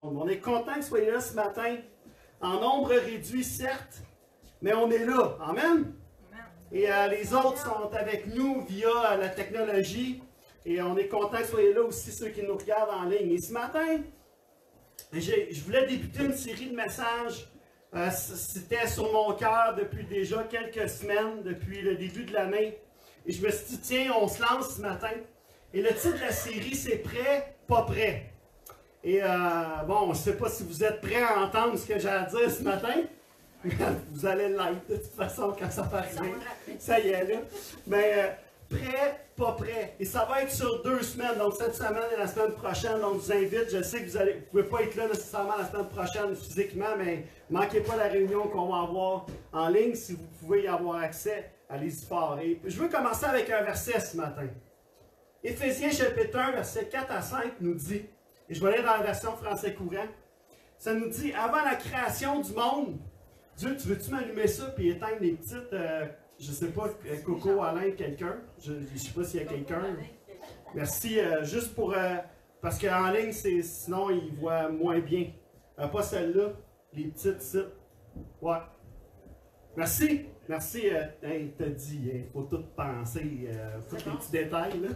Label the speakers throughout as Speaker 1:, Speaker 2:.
Speaker 1: On est content que vous soyez là ce matin, en nombre réduit certes, mais on est là. Amen? Et les autres sont avec nous via la technologie, et on est content que vous soyez là aussi, ceux qui nous regardent en ligne. Et ce matin, je voulais débuter une série de messages. C'était sur mon cœur depuis déjà quelques semaines, depuis le début de l'année. Et je me suis dit, tiens, on se lance ce matin. Et le titre de la série, c'est « Prêt, pas prêt ». Et bon, je ne sais pas si vous êtes prêts à entendre ce que j'ai à dire ce matin. Vous allez l'être de toute façon quand ça va arriver. Ça y est là. Mais prêt, pas prêt. Et ça va être sur 2 semaines. Donc cette semaine et la semaine prochaine. Donc je vous invite. Je sais que vous ne pouvez pas être là nécessairement la semaine prochaine physiquement, mais ne manquez pas la réunion qu'on va avoir en ligne. Si vous pouvez y avoir accès, allez-y fort. Et je veux commencer avec un verset ce matin. Éphésiens chapitre 1, versets 4 à 5 nous dit, et je vais aller dans la version français courant, ça nous dit, avant la création du monde, Dieu, tu veux-tu m'allumer ça puis éteindre les petites, je ne sais pas, Coco, Alain, quelqu'un, je ne sais pas s'il y a quelqu'un. Merci, juste pour, parce qu'en ligne, sinon, ils voient moins bien. Pas celle-là, les petites sites. Ouais. Merci. Merci, t'as dit, il faut tout penser, tous les petits détails. Là.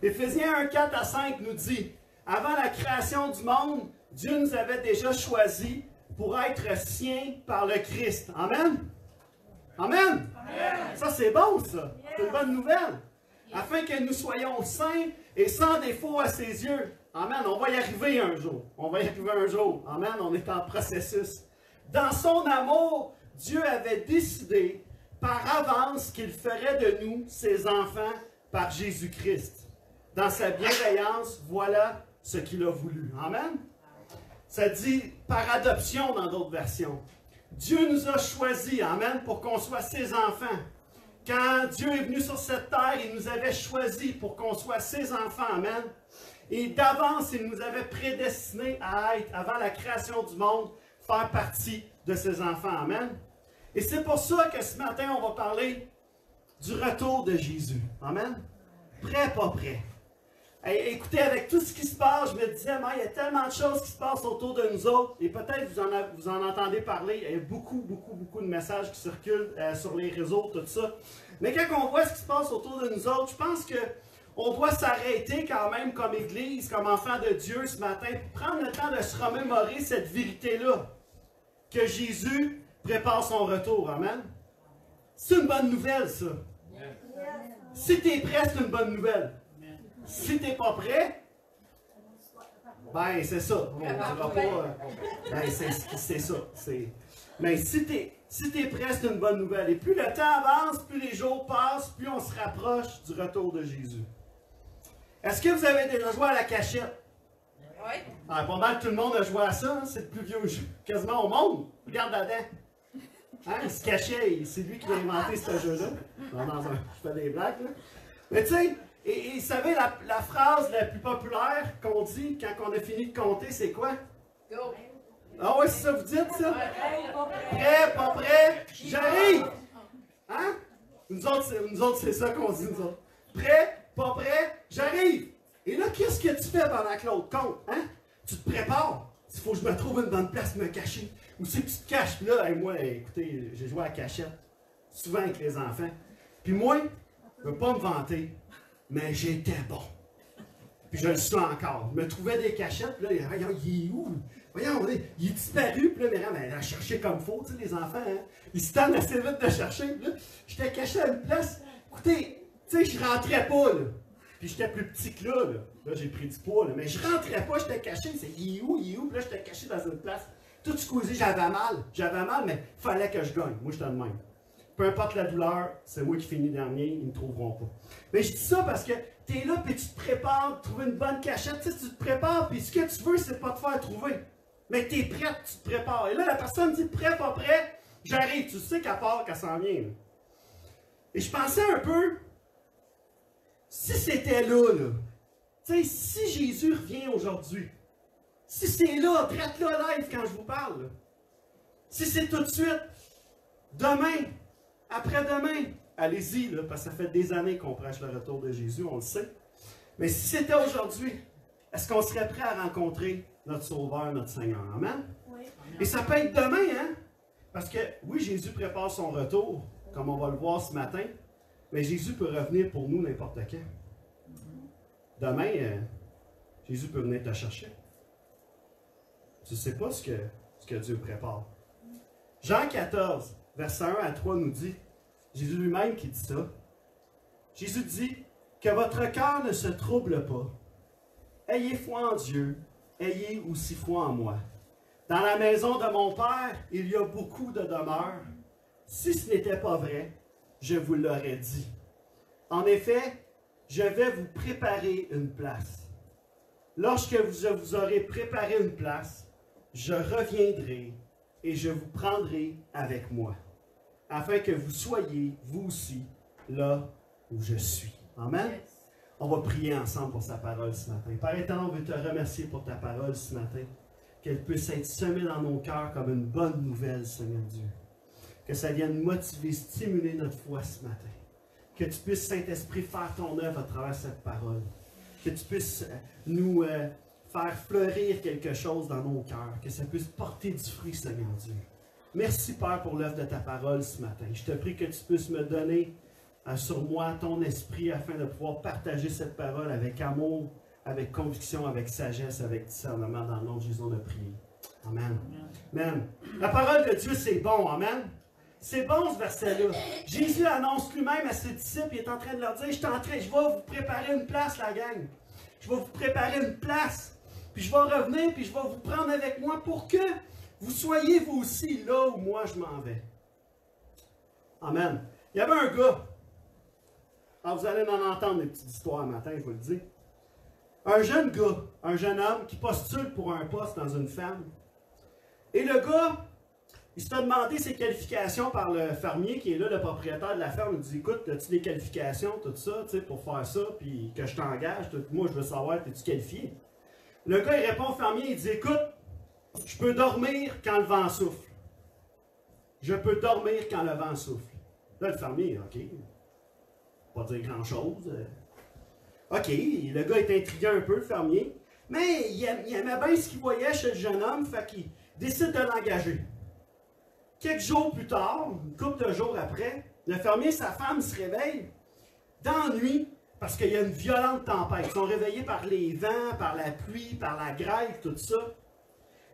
Speaker 1: Éphésiens 1, 4 à 5 nous dit, avant la création du monde, Dieu nous avait déjà choisis pour être siens par le Christ. Amen? Amen? Amen. Ça, c'est bon, ça. C'est une bonne nouvelle. Afin que nous soyons saints et sans défaut à ses yeux. Amen. On va y arriver un jour. On va y arriver un jour. Amen. On est en processus. Dans son amour, Dieu avait décidé par avance qu'il ferait de nous ses enfants par Jésus-Christ. Dans sa bienveillance, voilà ce qu'il a voulu. Amen? Ça dit par adoption dans d'autres versions. Dieu nous a choisis, amen, pour qu'on soit ses enfants. Quand Dieu est venu sur cette terre, il nous avait choisis pour qu'on soit ses enfants, amen. Et d'avance, il nous avait prédestinés à être, avant la création du monde, faire partie de ses enfants, amen. Et c'est pour ça que ce matin, on va parler du retour de Jésus. Amen? Prêt, pas prêt. Et écoutez, avec tout ce qui se passe, je me disais, il y a tellement de choses qui se passent autour de nous autres, et peut-être vous en entendez parler, il y a beaucoup de messages qui circulent sur les réseaux, tout ça. Mais quand on voit ce qui se passe autour de nous autres, je pense qu'on doit s'arrêter quand même comme Église, comme enfant de Dieu ce matin, pour prendre le temps de se remémorer cette vérité-là, que Jésus prépare son retour. Amen. C'est une bonne nouvelle, ça. Si tu es prêt, c'est une bonne nouvelle. Si tu n'es pas prêt, ben c'est ça. On ne dira pas. Ben c'est ça. Mais si tu es prêt, c'est une bonne nouvelle. Et plus le temps avance, plus les jours passent, plus on se rapproche du retour de Jésus. Est-ce que vous avez déjà joué à la cachette? Oui. Ah, pas mal tout le monde a joué à ça. Hein? C'est le plus vieux jeu quasiment au monde. Regarde là-dedans. Hein? Il se cachait, c'est lui qui a inventé ce jeu-là. Je fais des blagues, là. Mais tu sais, et vous savez, la phrase la plus populaire qu'on dit quand on a fini de compter, c'est quoi? Go! Ah oui, c'est ça, vous dites ça? Prêt, pas prêt, j'arrive! Hein? Nous autres, c'est ça qu'on dit, nous autres. Prêt, pas prêt, j'arrive! Et là, qu'est-ce que tu fais pendant que l'autre compte? Hein? Tu te prépares. Il faut que je me trouve une bonne place pour me cacher. Où c'est que tu te caches? Puis là, moi, écoutez, j'ai joué à la cachette. Souvent avec les enfants. Puis moi, je ne veux pas me vanter, mais j'étais bon. Puis je le suis encore. Je me trouvais des cachettes, puis là, regarde, il est où? Voyons, il est disparu, puis là, mais elle a cherché comme il faut, tu sais, les enfants, hein? Ils se tendent assez vite de chercher, puis là, j'étais caché à une place. Écoutez, tu sais, je rentrais pas, là. Puis j'étais plus petit que là, là. J'ai pris du poids, là. Mais je rentrais pas, j'étais caché. C'est il est où? Puis là, j'étais caché dans une place. Tout ce coup, j'avais mal, mais il fallait que je gagne. Moi, j'étais de même. Peu importe la douleur, c'est moi qui finis dernier, ils ne me trouveront pas. Mais je dis ça parce que tu es là, puis tu te prépares, tu trouves une bonne cachette, tu sais, tu te prépares, puis ce que tu veux, c'est pas te faire trouver. Mais tu es prête, tu te prépares. Et là, la personne dit prêt, pas prêt, j'arrive. Tu sais qu'à part qu'elle s'en vient. Là. Et je pensais un peu, si c'était là, tu sais, si Jésus revient aujourd'hui, si c'est là, prête-là live quand je vous parle, là. Si c'est tout de suite, demain, après-demain, allez-y, parce que ça fait des années qu'on prêche le retour de Jésus, on le sait. Mais si c'était aujourd'hui, est-ce qu'on serait prêt à rencontrer notre Sauveur, notre Seigneur? Amen?
Speaker 2: Oui.
Speaker 1: Et ça peut être demain, hein? Parce que, oui, Jésus prépare son retour, comme on va le voir ce matin, mais Jésus peut revenir pour nous n'importe quand. Demain, Jésus peut venir te chercher. Tu ne sais pas ce que Dieu prépare. Jean 14, verset 1 à 3 nous dit, Jésus lui-même qui dit ça, Jésus dit, que votre cœur ne se trouble pas. Ayez foi en Dieu, ayez aussi foi en moi. Dans la maison de mon Père, il y a beaucoup de demeures. Si ce n'était pas vrai, je vous l'aurais dit. En effet, je vais vous préparer une place. Lorsque je vous aurai préparé une place, je reviendrai et je vous prendrai avec moi, afin que vous soyez, vous aussi, là où je suis. Amen.
Speaker 2: Yes.
Speaker 1: On va prier ensemble pour sa parole ce matin. Père éternel, on veut te remercier pour ta parole ce matin. Qu'elle puisse être semée dans nos cœurs comme une bonne nouvelle, Seigneur Dieu. Que ça vienne motiver, stimuler notre foi ce matin. Que tu puisses, Saint-Esprit, faire ton œuvre à travers cette parole. Que tu puisses nous faire fleurir quelque chose dans nos cœurs. Que ça puisse porter du fruit, Seigneur Dieu. Merci, Père, pour l'œuvre de ta parole ce matin. Je te prie que tu puisses me donner sur moi ton esprit afin de pouvoir partager cette parole avec amour, avec conviction, avec sagesse, avec discernement. Dans le nom de Jésus, on a prié. Amen. Amen. La parole de Dieu, c'est bon. Amen. C'est bon ce verset-là. Jésus annonce lui-même à ses disciples, il est en train de leur dire, je vais vous préparer une place, la gang. Je vais vous préparer une place. Puis je vais revenir, puis je vais vous prendre avec moi pour que vous soyez vous aussi là où moi je m'en vais. Amen. Il y avait un gars. Alors vous allez en entendre des petites histoires un matin, je vous le dis. Un jeune gars, un jeune homme qui postule pour un poste dans une ferme. Et le gars, il se fait demander ses qualifications par le fermier qui est là, le propriétaire de la ferme. Il dit, écoute, as-tu des qualifications, tout ça, tu sais, pour faire ça, puis que je t'engage, moi je veux savoir, es-tu qualifié? Le gars, il répond au fermier, il dit, écoute, je peux dormir quand le vent souffle. Je peux dormir quand le vent souffle. Là, le fermier, ok, pas dire grand-chose. Ok, le gars est intrigué un peu, le fermier, mais il aimait bien ce qu'il voyait chez le jeune homme, fait qu'il décide de l'engager. Quelques jours plus tard, une couple de jours après, le fermier et sa femme se réveillent d'ennui parce qu'il y a une violente tempête. Ils sont réveillés par les vents, par la pluie, par la grêle, tout ça.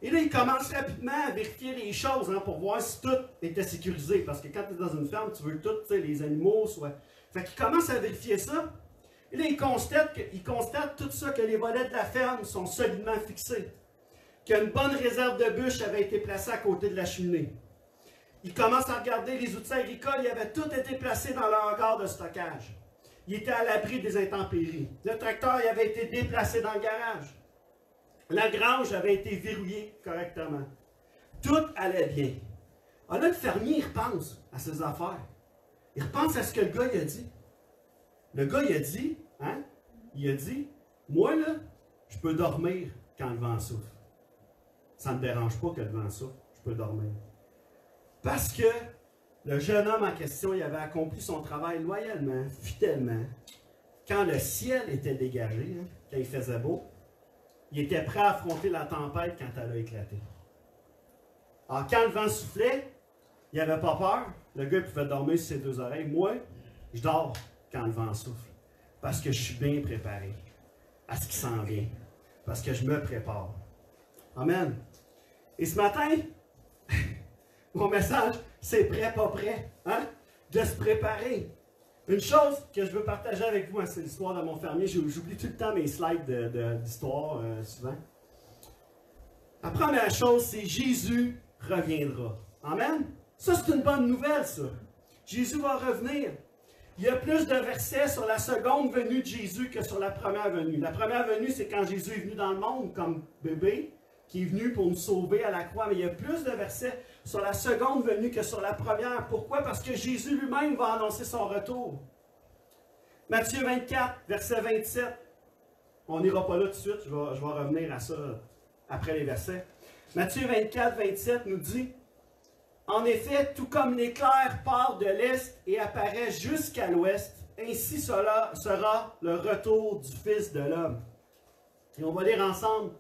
Speaker 1: Et là, ils commencent rapidement à vérifier les choses pour voir si tout était sécurisé. Parce que quand tu es dans une ferme, tu veux que tous les animaux soient... Fait qu'ils commencent à vérifier ça. Et là, ils constatent tout ça, que les volets de la ferme sont solidement fixés. Qu'une bonne réserve de bûches avait été placée à côté de la cheminée. Ils commencent à regarder les outils agricoles, ils avaient tout été placés dans leur hangar de stockage. Ils étaient à l'abri des intempéries. Le tracteur il avait été déplacé dans le garage. La grange avait été verrouillée correctement. Tout allait bien. Alors là, le fermier, il repense à ses affaires. Il repense à ce que le gars il a dit. Le gars, il a dit, moi là, je peux dormir quand le vent souffle. Ça ne me dérange pas que le vent souffle, je peux dormir. Parce que le jeune homme en question, il avait accompli son travail loyalement, fidèlement. Quand le ciel était dégagé, quand il faisait beau, il était prêt à affronter la tempête quand elle a éclaté. Alors, quand le vent soufflait, il n'avait pas peur. Le gars pouvait dormir sur ses deux oreilles. Moi, je dors quand le vent souffle. Parce que je suis bien préparé à ce qui s'en vient. Parce que je me prépare. Amen. Et ce matin, mon message, c'est prêt, pas prêt. Hein? De se préparer. Une chose que je veux partager avec vous, c'est l'histoire de mon fermier. J'oublie tout le temps mes slides d'histoire, souvent. La première chose, c'est Jésus reviendra. Amen? Ça, c'est une bonne nouvelle, ça. Jésus va revenir. Il y a plus de versets sur la seconde venue de Jésus que sur la première venue. La première venue, c'est quand Jésus est venu dans le monde comme bébé, qui est venu pour nous sauver à la croix. Mais il y a plus de versets sur la seconde venue que sur la première. Pourquoi? Parce que Jésus lui-même va annoncer son retour. Matthieu 24, verset 27. On n'ira pas là tout de suite, je vais revenir à ça après les versets. Matthieu 24, 27 nous dit, « En effet, tout comme l'éclair part de l'est et apparaît jusqu'à l'ouest, ainsi sera le retour du Fils de l'homme. » Et on va lire ensemble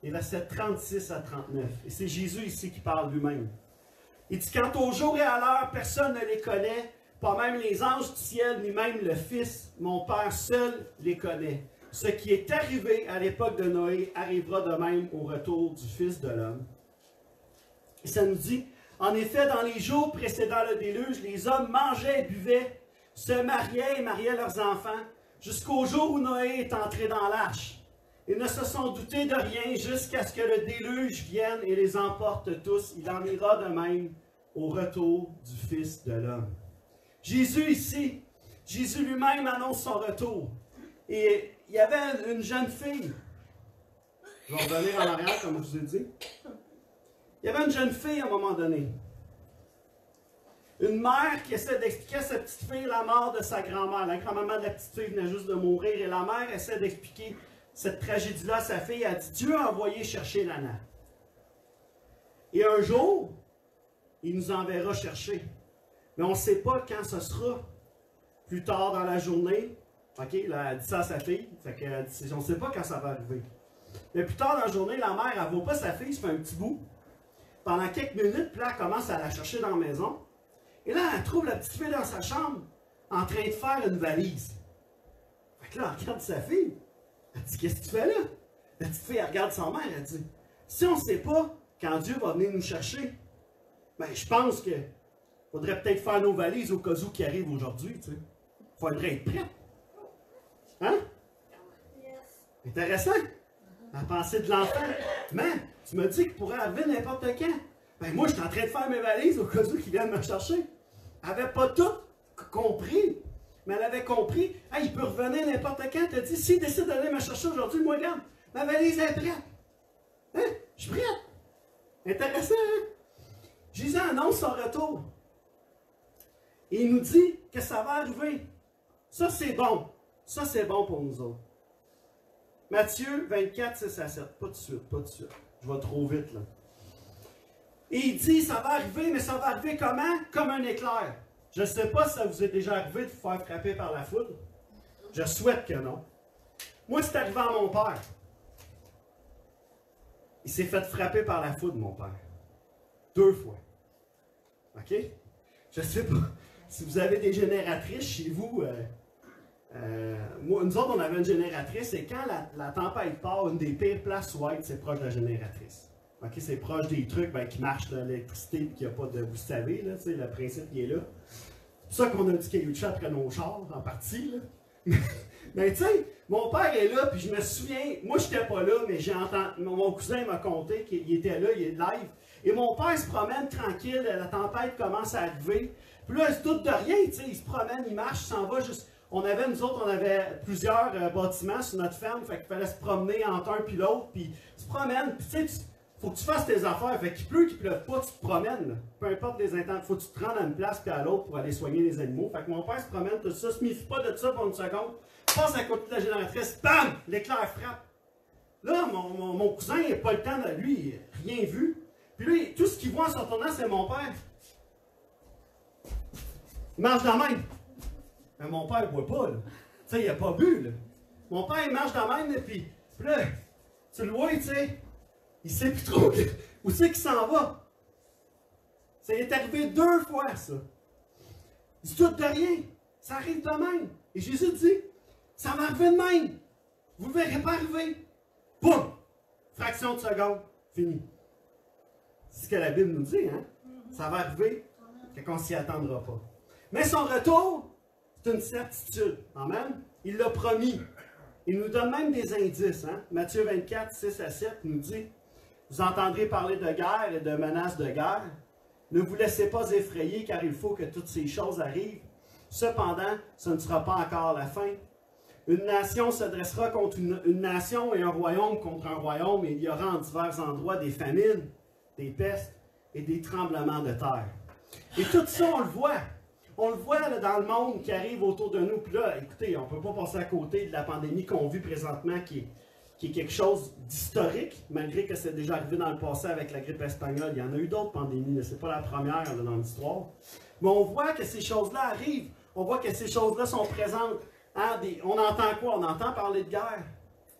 Speaker 1: les versets 36 à 39. Et c'est Jésus ici qui parle lui-même. Il dit, quant au jour et à l'heure, personne ne les connaît, pas même les anges du ciel, ni même le Fils. Mon Père seul les connaît. Ce qui est arrivé à l'époque de Noé arrivera de même au retour du Fils de l'homme. Et ça nous dit, en effet, dans les jours précédant le déluge, les hommes mangeaient et buvaient, se mariaient et mariaient leurs enfants, jusqu'au jour où Noé est entré dans l'arche. Ils ne se sont doutés de rien jusqu'à ce que le déluge vienne et les emporte tous. Il en ira de même au retour du Fils de l'homme. Jésus ici, Jésus lui-même annonce son retour. Et il y avait une jeune fille. Je vais revenir en arrière, comme je vous ai dit. Il y avait une jeune fille à un moment donné. Une mère qui essaie d'expliquer à sa petite fille la mort de sa grand-mère. La grand-maman de la petite fille venait juste de mourir et la mère essaie d'expliquer cette tragédie-là à sa fille. Elle dit, Dieu a envoyé chercher l'âne. Et un jour, il nous enverra chercher. Mais on ne sait pas quand ce sera. Plus tard dans la journée, OK, là, elle dit ça à sa fille. Fait qu'elle dit, on ne sait pas quand ça va arriver. Mais plus tard dans la journée, la mère, elle ne voit pas sa fille, se fait un petit bout. Pendant quelques minutes, puis là, elle commence à la chercher dans la maison. Et là, elle trouve la petite fille dans sa chambre, en train de faire une valise. Fait que là, elle regarde sa fille. Elle dit, qu'est-ce que tu fais là? La petite fille, elle regarde sa mère, elle dit, si on ne sait pas quand Dieu va venir nous chercher, ben, je pense qu'il faudrait peut-être faire nos valises au cas où qui arrive aujourd'hui, tu sais. Il faudrait être prêt. Hein? Intéressant. À penser de l'enfant. Mais, tu me dis qu'il pourrait arriver n'importe quand. Ben, moi, je suis en train de faire mes valises au cas où qu'ils viennent me chercher. Elle n'avait pas tout compris. Mais elle avait compris. Hey, il peut revenir n'importe quand. Elle a dit, s'il décide d'aller me chercher aujourd'hui, moi, regarde, ma valise est prête. Hein? Je suis prête. Intéressant, hein? Jésus annonce son retour. Et il nous dit que ça va arriver. Ça, c'est bon. Ça, c'est bon pour nous autres. Matthieu 24, 6 à 7. Pas de suite, pas de suite. Je vais trop vite, là. Et il dit, ça va arriver, mais ça va arriver comment? Comme un éclair. Je ne sais pas si ça vous est déjà arrivé de vous faire frapper par la foudre. Je souhaite que non. Moi, c'est arrivé à mon père. Il s'est fait frapper par la foudre, mon père. 2 fois. OK? Je ne sais pas si vous avez des génératrices chez vous. Nous autres, on avait une génératrice et quand la tempête part, une des pires places où être, c'est proche de la génératrice. Okay, c'est proche des trucs qui marchent de l'électricité et qu'il n'y a pas de. Vous savez, là, le principe qui est là. C'est pour ça qu'on a du caillou de chat après nos chars, en partie. Là. Mais tu sais, mon père est là, puis je me souviens, moi je n'étais pas là, mais j'ai entendu. Mon cousin m'a conté qu'il était là, il est live. Et mon père se promène tranquille, la tempête commence à arriver. Puis là, il se doute de rien, tu sais, il se promène, il marche, il s'en va juste. Nous autres, on avait plusieurs bâtiments sur notre ferme, fait qu'il fallait se promener entre un puis l'autre, puis il se promène, puis tu sais, faut que tu fasses tes affaires, fait qu'il pleut, qu'il pleuve pas, tu te promènes, là. Peu importe les intents, faut que tu te rendes à une place puis à l'autre pour aller soigner les animaux. Fait que mon père se promène, tout ça, se méfie pas de ça pour une seconde, passe à côté de la génératrice, bam, l'éclair frappe. Là, mon cousin, il n'a pas le temps de lui, rien vu. Puis lui, tout ce qu'il voit en se retournant, c'est mon père. Il marche de la même. Mais mon père ne boit pas, là. Tu sais, il n'a pas bu, là. Mon père, il marche de la même, puis là, tu le vois, tu sais, il ne sait plus trop où c'est qu'il s'en va. Ça lui est arrivé 2 fois, ça. Il se doute de rien. Ça arrive de même. Et Jésus dit, ça va arriver de même. Vous ne le verrez pas arriver. Boum! Fraction de seconde, fini. C'est ce que la Bible nous dit, hein? Ça va arriver, qu'on ne s'y attendra pas. Mais son retour, c'est une certitude. Amen? Il l'a promis. Il nous donne même des indices. Hein? Matthieu 24, 6 à 7 nous dit, vous entendrez parler de guerre et de menaces de guerre. Ne vous laissez pas effrayer, car il faut que toutes ces choses arrivent. Cependant, ce ne sera pas encore la fin. Une nation se dressera contre une nation et un royaume contre un royaume, et il y aura en divers endroits des famines, des pestes et des tremblements de terre. Et tout ça, on le voit. On le voit là, dans le monde qui arrive autour de nous. Puis là, écoutez, on ne peut pas passer à côté de la pandémie qu'on vit présentement, qui est quelque chose d'historique, malgré que c'est déjà arrivé dans le passé avec la grippe espagnole. Il y en a eu d'autres pandémies, ce n'est pas la première là, dans l'histoire. Mais on voit que ces choses-là arrivent. On voit que ces choses-là sont présentes. On entend quoi? On entend parler de guerre.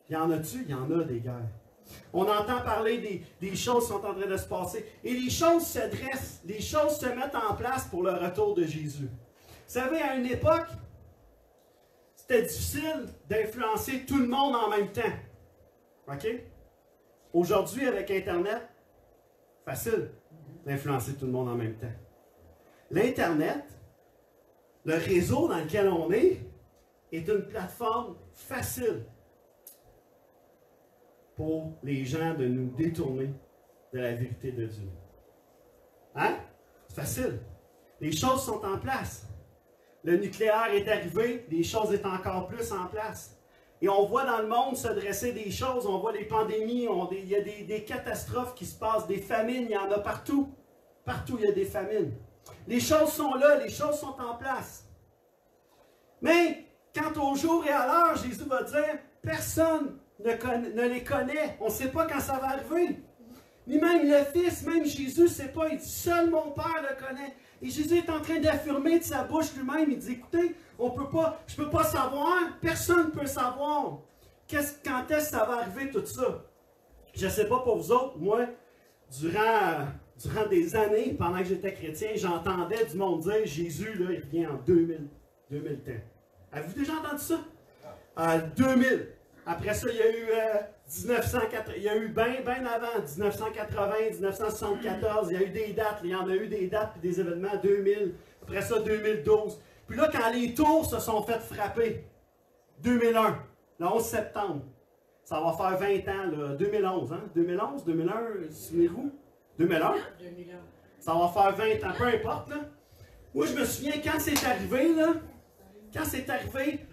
Speaker 1: Il y en a-tu? Il y en a des guerres. On entend parler des choses qui sont en train de se passer. Et les choses se dressent, les choses se mettent en place pour le retour de Jésus. Vous savez, à une époque, c'était difficile d'influencer tout le monde en même temps. OK? Aujourd'hui, avec Internet, facile d'influencer tout le monde en même temps. L'Internet, le réseau dans lequel on est une plateforme facile pour les gens de nous détourner de la vérité de Dieu. Hein? C'est facile. Les choses sont en place. Le nucléaire est arrivé, les choses sont encore plus en place. Et on voit dans le monde se dresser des choses, on voit les pandémies, il y a des catastrophes qui se passent, des famines, il y en a partout. Partout, il y a des famines. Les choses sont là, les choses sont en place. Mais, quant au jour et à l'heure, Jésus va dire, personne ne les connaît. On ne sait pas quand ça va arriver. Ni même le Fils, même Jésus ne sait pas. Il dit, seul mon Père le connaît. Et Jésus est en train d'affirmer de sa bouche lui-même. Il dit, écoutez, je ne peux pas savoir, personne ne peut savoir quand est-ce que ça va arriver tout ça. Je ne sais pas pour vous autres, moi, durant des années, pendant que j'étais chrétien, j'entendais du monde dire, Jésus, là, il revient en 2010. Avez-vous déjà entendu ça? En 2000. Après ça, il y a eu 1980, il y a eu bien avant, 1980, 1974, il y a eu des dates, il y en a eu des dates et des événements, 2000, après ça 2012. Puis là, quand les tours se sont fait frapper, 2001, le 11 septembre, ça va faire 20 ans, là, 2011, hein? 2011, 2001, souvenez-vous? 2001? 2001. Ça va faire 20 ans, peu importe, là. Moi, je me souviens, quand c'est arrivé, là,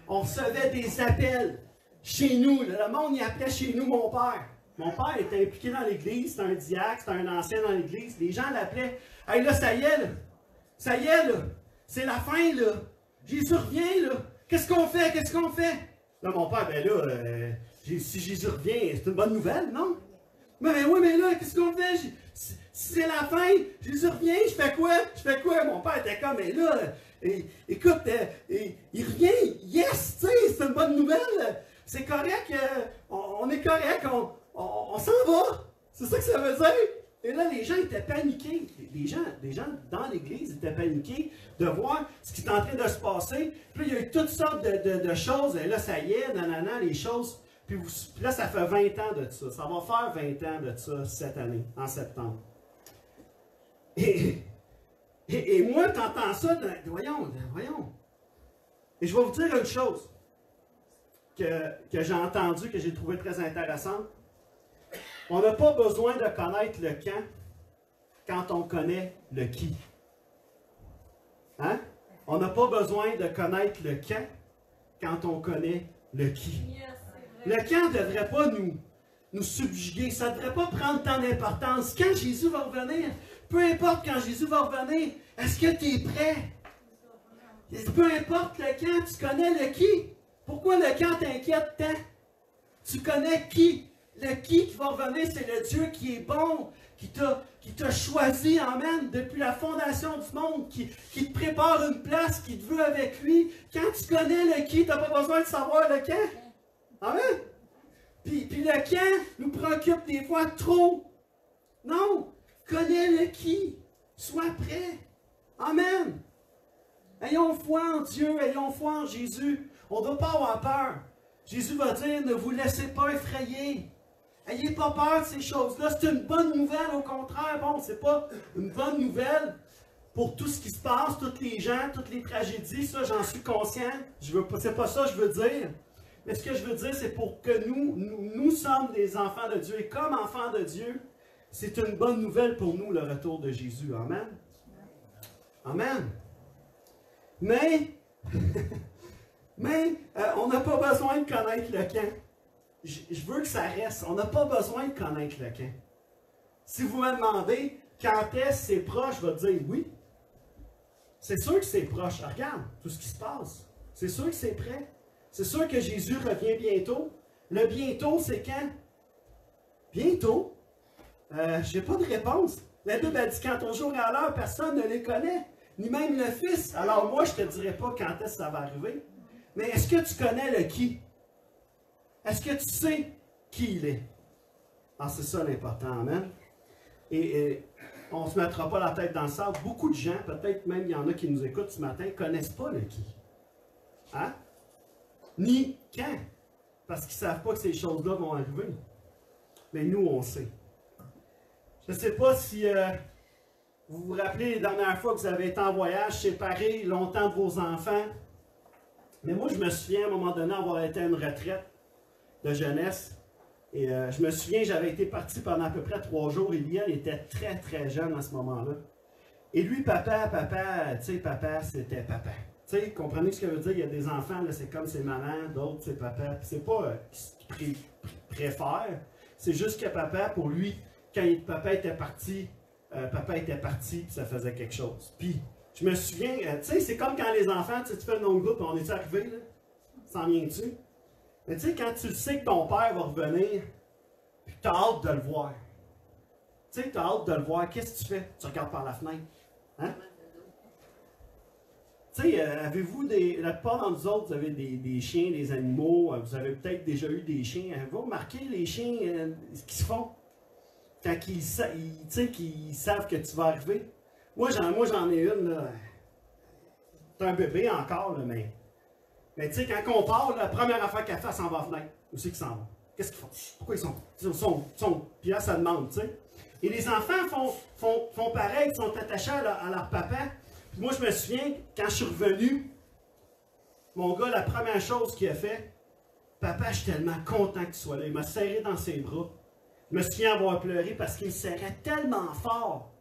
Speaker 1: on recevait des appels. Chez nous, le monde y appelait chez nous mon père. Mon père était impliqué dans l'église, c'était un diacre, c'était un ancien dans l'église. Les gens l'appelaient. Hey là, ça y est, là. Ça y est, là. C'est la fin, là. Jésus revient, là. Qu'est-ce qu'on fait? Qu'est-ce qu'on fait? Là, mon père, ben là, si Jésus revient, c'est une bonne nouvelle, non? Mais oui, mais là, qu'est-ce qu'on fait? Si c'est la fin, Jésus revient, je fais quoi? Je fais quoi? Mon père était comme, mais là, écoute, il revient, yes, tu sais, c'est une bonne nouvelle. C'est correct, on est correct, on s'en va. C'est ça que ça veut dire. Et là, les gens étaient paniqués. Les gens dans l'église étaient paniqués de voir ce qui est en train de se passer. Puis là, il y a eu toutes sortes de choses. Et là, ça y est, nanana, les choses. Puis là, ça fait 20 ans de ça. Ça va faire 20 ans de ça cette année, en septembre. Et moi, t'entends ça, voyons. Et je vais vous dire une chose que j'ai entendue, que j'ai trouvée très intéressante. On n'a pas besoin de connaître le quand on connaît le qui. Hein? On n'a pas besoin de connaître le quand on connaît le qui. Le quand ne devrait pas nous subjuguer, ça ne devrait pas prendre tant d'importance. Quand Jésus va revenir, peu importe quand Jésus va revenir, est-ce que tu es prêt? Peu importe le quand, tu connais le qui. Pourquoi le quand t'inquiète tant? Tu connais qui? Le qui va revenir, c'est le Dieu qui est bon, qui t'a choisi, amen, depuis la fondation du monde, qui te prépare une place, qui te veut avec lui. Quand tu connais le qui, tu n'as pas besoin de savoir le quand. Amen. Puis le quand nous préoccupe des fois trop. Non, connais le qui. Sois prêt. Amen. Ayons foi en Dieu, ayons foi en Jésus. On ne doit pas avoir peur. Jésus va dire, ne vous laissez pas effrayer. Ayez pas peur de ces choses-là. C'est une bonne nouvelle, au contraire. Bon, c'est pas une bonne nouvelle pour tout ce qui se passe, tous les gens, toutes les tragédies. Ça, j'en suis conscient. C'est pas ça que je veux dire. Mais ce que je veux dire, c'est pour que nous sommes des enfants de Dieu. Et comme enfants de Dieu, c'est une bonne nouvelle pour nous, le retour de Jésus. Amen. Amen. Mais on n'a pas besoin de connaître le quand. Je veux que ça reste. On n'a pas besoin de connaître le quand. Si vous me demandez quand est-ce que c'est proche, je vais te dire oui. C'est sûr que c'est proche. Regarde tout ce qui se passe. C'est sûr que c'est prêt. C'est sûr que Jésus revient bientôt. Le bientôt, c'est quand? Bientôt? Je n'ai pas de réponse. La Bible a dit quant au jour et à l'heure, personne ne les connaît. Ni même le Fils. Alors moi, je ne te dirai pas quand est-ce que ça va arriver. Mais est-ce que tu connais le qui? Est-ce que tu sais qui il est? Ah, c'est ça l'important, amen. Et on ne se mettra pas la tête dans le sable. Beaucoup de gens, peut-être même il y en a qui nous écoutent ce matin, ne connaissent pas le qui. Hein? Ni quand. Parce qu'ils ne savent pas que ces choses-là vont arriver. Mais nous, on sait. Je ne sais pas si vous vous rappelez les dernières fois que vous avez été en voyage, séparés longtemps de vos enfants. Mais moi, je me souviens à un moment donné avoir été à une retraite de jeunesse. Et je me souviens, j'avais été parti pendant à peu près 3 jours. Et Liel était très, très jeune à ce moment-là. Et lui, papa, tu sais, papa, c'était papa. Tu sais, comprenez ce que veut dire? Il y a des enfants, là, c'est comme c'est maman, d'autres, c'est papa. Puis c'est pas ce qu'il préfère. C'est juste que papa, pour lui, quand papa était parti, puis ça faisait quelque chose. Puis, je me souviens, tu sais, c'est comme quand les enfants, tu fais le nom de groupe, on est-tu arrivé, là? S'en viens-tu? Mais tu sais, quand tu sais que ton père va revenir, puis tu as hâte de le voir. Tu sais, tu as hâte de le voir, qu'est-ce que tu fais? Tu regardes par la fenêtre. Hein? Tu sais, avez-vous la plupart d'entre vous autres, vous avez des chiens, des animaux, vous avez peut-être déjà eu des chiens. Avez-vous remarqué les chiens, ce qu'ils se font? Quand ils savent que tu vas arriver. Moi, j'en ai une, là. C'est un bébé encore, là, mais tu sais, quand on part, la première affaire qu'elle fait, elle s'en va à la fenêtre. Où c'est qu'ils s'en vont? Qu'est-ce qu'ils font? Pourquoi ils sont? Puis là, ça demande, tu sais. Et les enfants font pareil, ils sont attachés à leur papa. Puis moi, je me souviens, quand je suis revenu, mon gars, la première chose qu'il a fait, papa, je suis tellement content que tu sois là. Il m'a serré dans ses bras. Je me souviens avoir pleuré parce qu'il me serrait tellement fort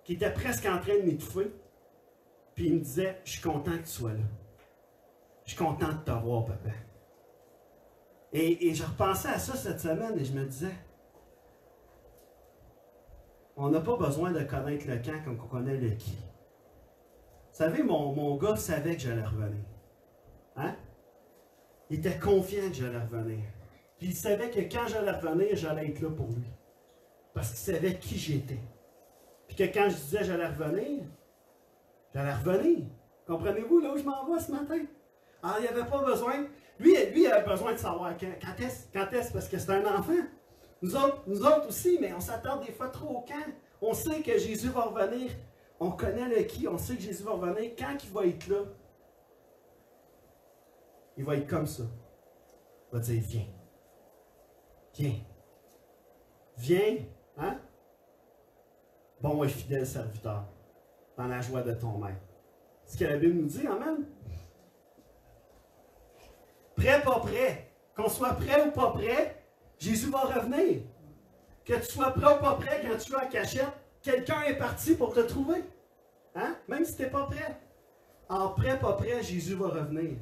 Speaker 1: qu'il était presque en train de m'étouffer. Puis il me disait, je suis content que tu sois là. Je suis content de te voir, papa. Et je repensais à ça cette semaine et je me disais, on n'a pas besoin de connaître le quand comme on connaît le qui. Vous savez, mon gars savait que j'allais revenir. Hein? Il était confiant que j'allais revenir. Puis il savait que quand j'allais revenir, j'allais être là pour lui. Parce qu'il savait qui j'étais. Puis que quand je disais j'allais revenir, j'allais revenir. Comprenez-vous là où je m'en vais ce matin? Alors, il n'y avait pas besoin. Lui, il avait besoin de savoir quand est-ce, parce que c'est un enfant. Nous autres aussi, mais on s'attend des fois trop au quand. On sait que Jésus va revenir. On connaît le qui. On sait que Jésus va revenir. Quand il va être là, il va être comme ça. Il va dire, viens. Viens. Viens. Hein? Bon et fidèle serviteur, dans la joie de ton maître. C'est ce que la Bible nous dit, amen. Prêt, pas prêt. Qu'on soit prêt ou pas prêt, Jésus va revenir. Que tu sois prêt ou pas prêt, quand tu es en cachette, quelqu'un est parti pour te trouver. Hein? Même si tu n'es pas prêt. Alors, prêt, pas prêt, Jésus va revenir.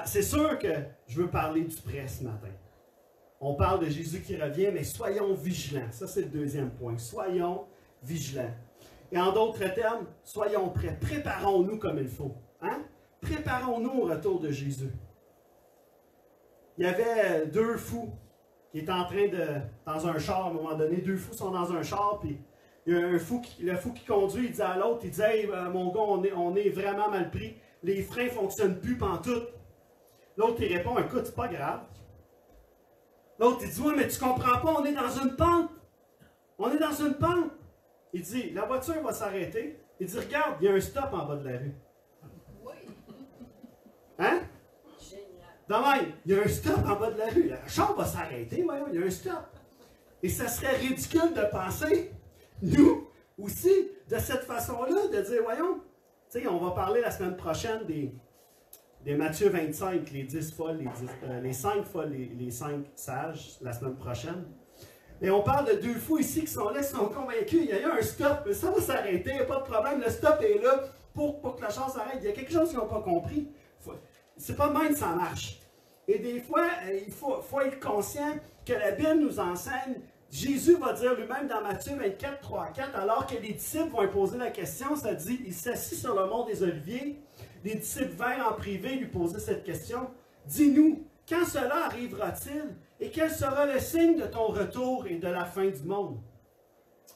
Speaker 1: C'est sûr que je veux parler du prêt ce matin. On parle de Jésus qui revient, mais soyons vigilants. Ça, c'est le deuxième point. Soyons vigilants. Et en d'autres termes, soyons prêts. Préparons-nous comme il faut. Hein? Préparons-nous au retour de Jésus. Il y avait 2 fous qui étaient en train de... Dans un char, à un moment donné, 2 fous sont dans un char, puis il y a le fou qui conduit, il dit à l'autre, il dit « Hey, mon gars, on est vraiment mal pris. Les freins ne fonctionnent plus pantoute. » L'autre, il répond « Écoute, c'est pas grave. » L'autre, il dit « Ouais, mais tu comprends pas, on est dans une pente. On est dans une pente. » Il dit « La voiture va s'arrêter. » Il dit « Regarde, il y a un stop en bas de la rue. »
Speaker 2: Oui.
Speaker 1: Hein?
Speaker 2: Génial.
Speaker 1: Demain, il y a un stop en bas de la rue. La chambre va s'arrêter, voyons, il y a un stop. Et ça serait ridicule de penser, nous aussi, de cette façon-là, de dire, voyons, tu sais, on va parler la semaine prochaine des Matthieu 25, les 10 folles, les 5 folles, les 5 sages, la semaine prochaine. Et on parle de 2 fous ici qui sont là, qui sont convaincus, il y a eu un stop, mais ça va s'arrêter, il n'y a pas de problème, le stop est là pour que la chance s'arrête. Il y a quelque chose qu'ils n'ont pas compris. C'est pas de même que ça marche. Et des fois, il faut être conscient que la Bible nous enseigne. Jésus va dire lui-même dans Matthieu 24, 3, 4, alors que les disciples vont lui poser la question, ça dit, il s'assit sur le mont des Oliviers, les disciples vinrent en privé lui poser cette question. Dis-nous, quand cela arrivera-t-il et quel sera le signe de ton retour et de la fin du monde?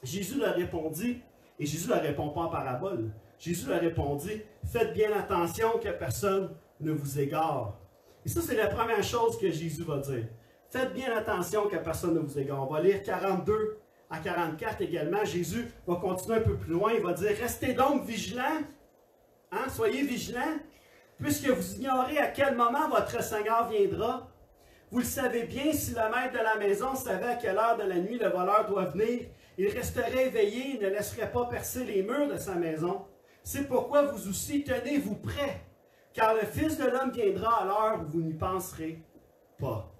Speaker 1: Jésus leur répondit, et Jésus ne leur répond pas en parabole, Jésus leur répondit, faites bien attention que personne ne vous égare. Et ça, c'est la première chose que Jésus va dire. Faites bien attention que personne ne vous égare. On va lire 42 à 44 également. Jésus va continuer un peu plus loin. Il va dire, restez donc vigilants. Hein? Soyez vigilants, puisque vous ignorez à quel moment votre Seigneur viendra. Vous le savez bien, si le maître de la maison savait à quelle heure de la nuit le voleur doit venir, il resterait éveillé et ne laisserait pas percer les murs de sa maison. C'est pourquoi vous aussi tenez-vous prêts, car le Fils de l'homme viendra à l'heure où vous n'y penserez pas.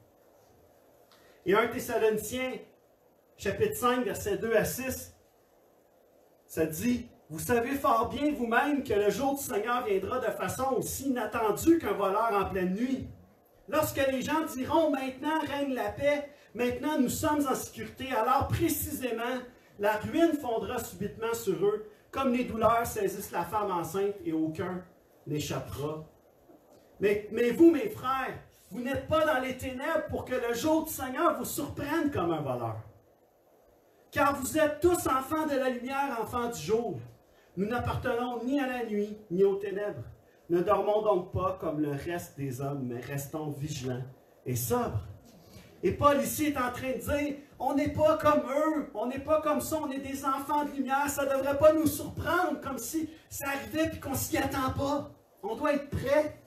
Speaker 1: Et 1 Thessaloniciens, chapitre 5, versets 2 à 6, ça dit, « Vous savez fort bien vous-même que le jour du Seigneur viendra de façon aussi inattendue qu'un voleur en pleine nuit. Lorsque les gens diront, maintenant règne la paix, maintenant nous sommes en sécurité, alors précisément, la ruine fondra subitement sur eux, comme les douleurs saisissent la femme enceinte et aucun n'échappera. Mais vous, mes frères, vous n'êtes pas dans les ténèbres pour que le jour du Seigneur vous surprenne comme un voleur. Car vous êtes tous enfants de la lumière, enfants du jour. Nous n'appartenons ni à la nuit, ni aux ténèbres. Ne dormons donc pas comme le reste des hommes, mais restons vigilants et sobres. » Et Paul ici est en train de dire, on n'est pas comme eux, on n'est pas comme ça, on est des enfants de lumière, ça ne devrait pas nous surprendre comme si ça arrivait et qu'on ne s'y attend pas. On doit être prêt.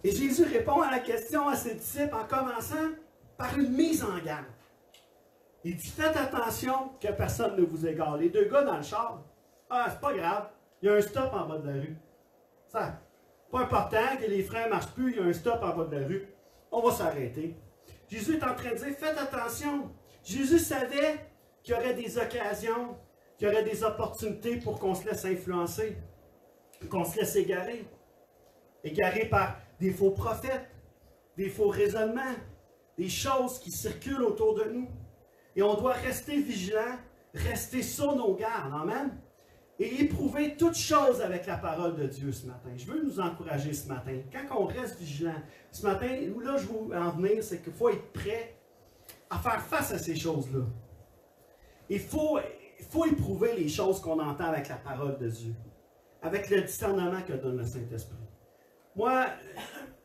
Speaker 1: Et Jésus répond à la question à ses disciples en commençant par une mise en garde. Il dit, faites attention que personne ne vous égare. Les deux gars dans le char, ah, c'est pas grave, il y a un stop en bas de la rue. Ça, pas important que les freins ne marchent plus, il y a un stop en bas de la rue. On va s'arrêter. Jésus est en train de dire, faites attention. Jésus savait qu'il y aurait des occasions, qu'il y aurait des opportunités pour qu'on se laisse influencer, qu'on se laisse égarer. Égarer par des faux prophètes, des faux raisonnements, des choses qui circulent autour de nous. Et on doit rester vigilant, rester sur nos gardes. Amen. Et éprouver toutes choses avec la parole de Dieu ce matin. Je veux nous encourager ce matin. Quand on reste vigilant, ce matin, où là je veux en venir, c'est qu'il faut être prêt à faire face à ces choses-là. Il faut éprouver les choses qu'on entend avec la parole de Dieu, avec le discernement que donne le Saint-Esprit. Moi,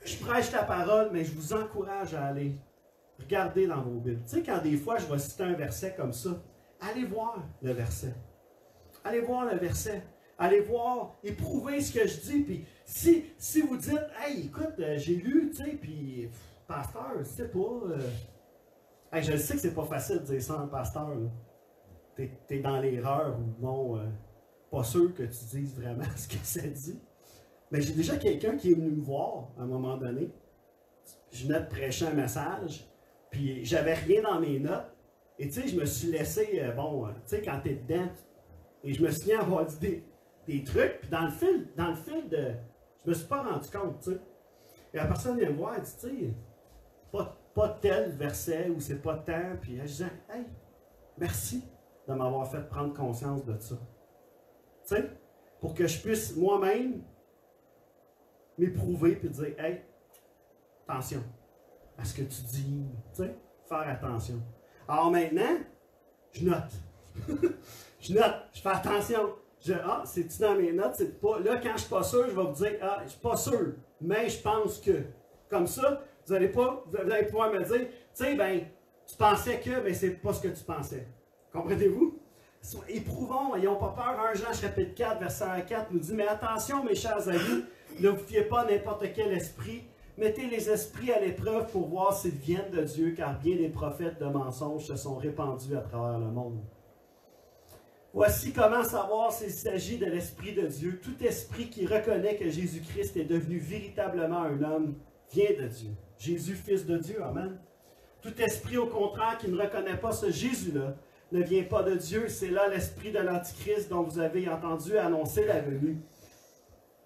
Speaker 1: je prêche la parole, mais je vous encourage à aller regarder dans vos Bibles. Tu sais, quand des fois je vais citer un verset comme ça, allez voir le verset. Allez voir le verset. Allez voir, éprouvez ce que je dis. Puis si vous dites, hey, écoute, j'ai lu, tu sais, puis pasteur, je sais pas. Hey, je sais que c'est pas facile de dire ça en pasteur. T'es dans l'erreur ou non, pas sûr que tu dises vraiment ce que ça dit. Mais j'ai déjà quelqu'un qui est venu me voir à un moment donné. Je venais de prêcher un message, puis j'avais rien dans mes notes. Et tu sais, je me suis laissé, tu sais, quand t'es dedans, et je me suis mis à avoir dit des trucs, puis dans le fil de... Je me suis pas rendu compte, tu sais. Et la personne vient me voir, elle dit, tu sais, pas tel verset, ou c'est pas tant, puis je disais, hey, merci de m'avoir fait prendre conscience de ça. Tu sais, pour que je puisse moi-même m'éprouver, puis dire, hey, attention à ce que tu dis, tu sais, faire attention. Alors maintenant, je note. Je note, je fais attention. C'est-tu dans mes notes? C'est pas. Là, quand je ne suis pas sûr, je vais vous dire, je ne suis pas sûr, mais je pense que. Comme ça, vous allez pouvoir me dire, tu sais, ben, tu pensais que, mais c'est pas ce que tu pensais. Comprenez-vous? Éprouvons, n'ayons pas peur. 1 Jean chapitre 4, verset 1 à 4 nous dit, mais attention, mes chers amis, ne vous fiez pas à n'importe quel esprit. Mettez les esprits à l'épreuve pour voir s'ils viennent de Dieu, car bien des prophètes de mensonges se sont répandus à travers le monde. Voici comment savoir s'il s'agit de l'Esprit de Dieu. Tout esprit qui reconnaît que Jésus-Christ est devenu véritablement un homme vient de Dieu. Jésus, Fils de Dieu, amen. Tout esprit, au contraire, qui ne reconnaît pas ce Jésus-là, ne vient pas de Dieu. C'est là l'esprit de l'Antichrist dont vous avez entendu annoncer la venue.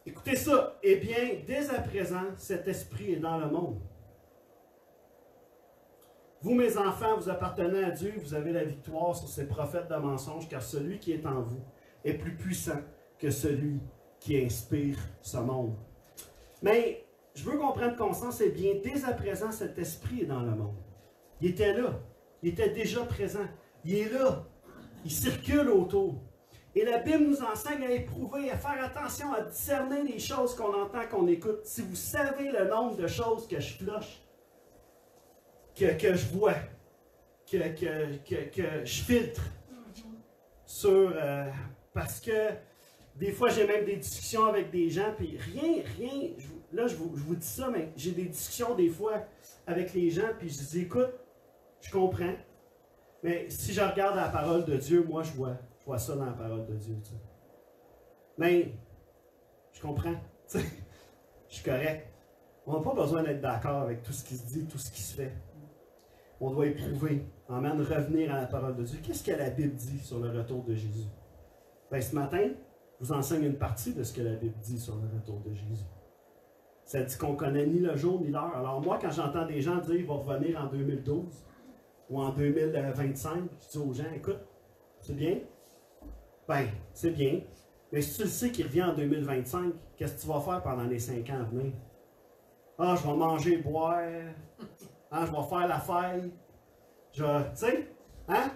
Speaker 1: Écoutez ça. Eh bien, dès à présent, cet esprit est dans le monde. Vous, mes enfants, vous appartenez à Dieu, vous avez la victoire sur ces prophètes de mensonges, car celui qui est en vous est plus puissant que celui qui inspire ce monde. Mais je veux qu'on prenne conscience, et bien, dès à présent, cet esprit est dans le monde. Il était là, il était déjà présent, il est là, il circule autour. Et la Bible nous enseigne à éprouver, à faire attention, à discerner les choses qu'on entend, qu'on écoute. Si vous savez le nombre de choses que je flush, que je vois, que je filtre sur... parce que des fois, j'ai même des discussions avec des gens, puis rien, là, je vous dis ça, mais j'ai des discussions des fois avec les gens, puis je dis, écoute, je comprends, mais si je regarde la parole de Dieu, moi, je vois ça dans la parole de Dieu. Tu sais. Mais, je comprends, tu sais, je suis correct. On n'a pas besoin d'être d'accord avec tout ce qui se dit, tout ce qui se fait. On doit éprouver, amen, revenir à la parole de Dieu. Qu'est-ce que la Bible dit sur le retour de Jésus? Bien, ce matin, je vous enseigne une partie de ce que la Bible dit sur le retour de Jésus. Ça dit qu'on ne connaît ni le jour ni l'heure. Alors moi, quand j'entends des gens dire qu'il va revenir en 2012 ou en 2025, je dis aux gens, écoute, c'est bien? Ben, c'est bien. Mais si tu le sais qu'il revient en 2025, qu'est-ce que tu vas faire pendant les 5 ans à venir? Ah, je vais manger, boire. Ah, je vais faire la fête. Tu sais, hein?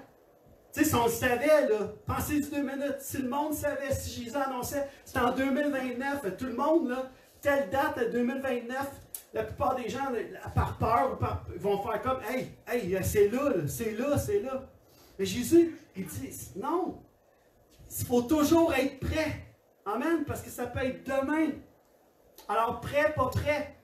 Speaker 1: Tu sais, si on le savait, là, pensez-y 2 minutes, si le monde savait, si Jésus annonçait, c'est en 2029, tout le monde, là, telle date, 2029, la plupart des gens, par peur, vont faire comme, hey, c'est là, c'est là, c'est là. Mais Jésus, il dit, non, il faut toujours être prêt. Amen, parce que ça peut être demain. Alors, prêt, pas prêt.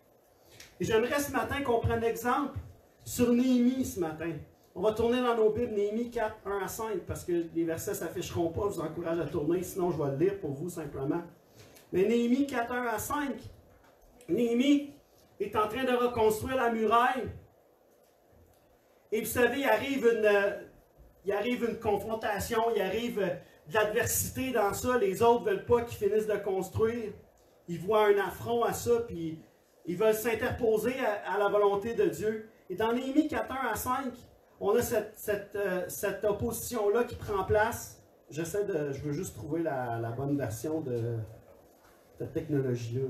Speaker 1: Et j'aimerais ce matin qu'on prenne exemple sur Néhémie ce matin. On va tourner dans nos Bibles, Néhémie 4, 1 à 5, parce que les versets ne s'afficheront pas. Je vous encourage à tourner, sinon je vais le lire pour vous simplement. Mais Néhémie 4, 1 à 5, Néhémie est en train de reconstruire la muraille. Et vous savez, il arrive une confrontation, il arrive de l'adversité dans ça. Les autres ne veulent pas qu'ils finissent de construire. Ils voient un affront à ça, puis ils veulent s'interposer à la volonté de Dieu. Et dans Néhémie 4, 1 à 5, on a cette opposition-là qui prend place. Je veux juste trouver la bonne version de cette technologie-là.